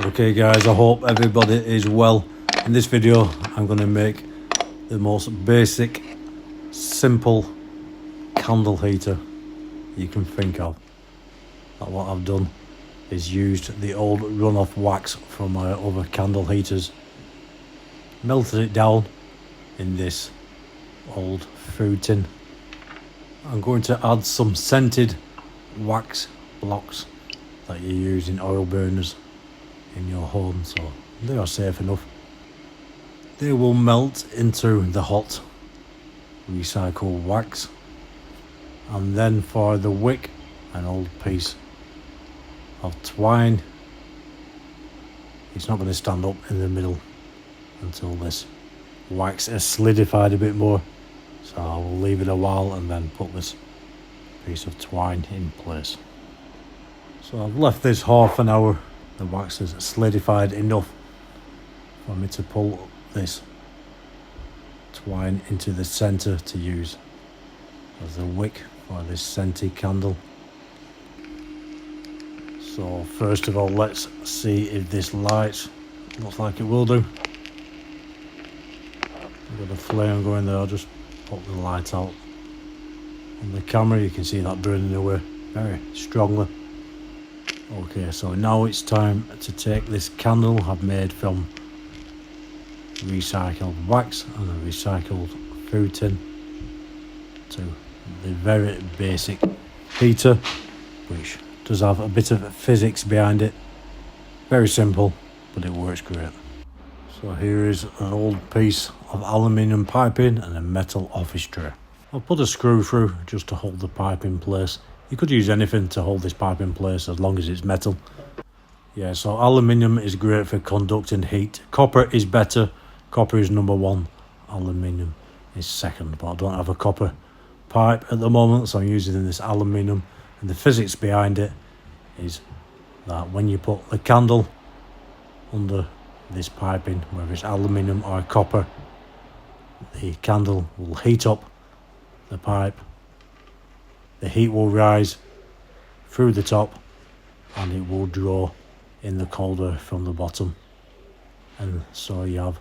Okay guys, I hope everybody is well. In this video I'm going to make the most basic, simple candle heater you can think of. And what I've done is used the old runoff wax from my other candle heaters, melted it down in this old food tin. I'm going to add some scented wax blocks that you use in oil burners in your home, so they are safe enough. They will melt into the hot recycled wax, and then for the wick, an old piece of twine. It's not going to stand up in the middle until this wax is solidified a bit more, so I will leave it a while and then put this piece of twine in place. So I've left this half an hour. The wax is solidified enough for me to pull this twine into the center to use as a wick for this scented candle. So first of all, let's see if this lights. Looks like it will do. I've got a flame going there. I'll just put the light out. On the camera you can see that burning away very strongly. Okay, so now it's time to take this candle I've made from recycled wax and a recycled food tin to the very basic heater, which does have a bit of physics behind it. Very simple, but it works great. So here is an old piece of aluminium piping and a metal office tray. I'll put a screw through just to hold the pipe in place. You could use anything to hold this pipe in place as long as it's metal. Yeah, so aluminium is great for conducting heat. Copper is better. Copper is number one. Aluminium is second, but I don't have a copper pipe at the moment, so I'm using this aluminium. And the physics behind it is that when you put the candle under this piping, whether it's aluminium or copper, the candle will heat up the pipe. The heat will rise through the top and it will draw in the cold air from the bottom, and so you have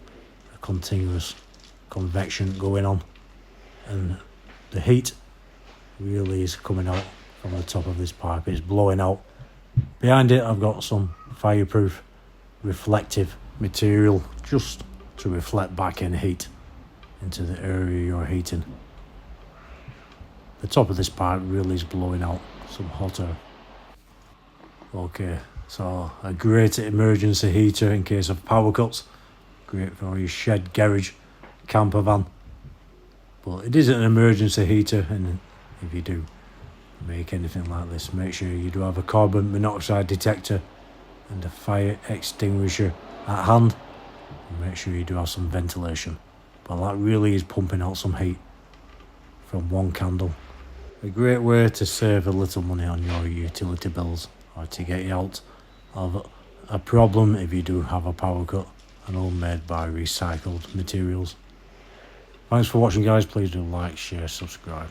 a continuous convection going on, and the heat really is coming out from the top of this pipe. It's blowing out. Behind it I've got some fireproof reflective material just to reflect back in heat into the area you're heating. The top of this pipe really is blowing out some hot air. Okay, so a great emergency heater in case of power cuts. Great for your shed, garage, campervan. But it isn't an emergency heater, and if you do make anything like this, make sure you do have a carbon monoxide detector and a fire extinguisher at hand. And make sure you do have some ventilation. But that really is pumping out some heat from one candle. A great way to save a little money on your utility bills, or to get you out of a problem if you do have a power cut, and all made by recycled materials. Thanks for watching guys. Please do like, share, subscribe.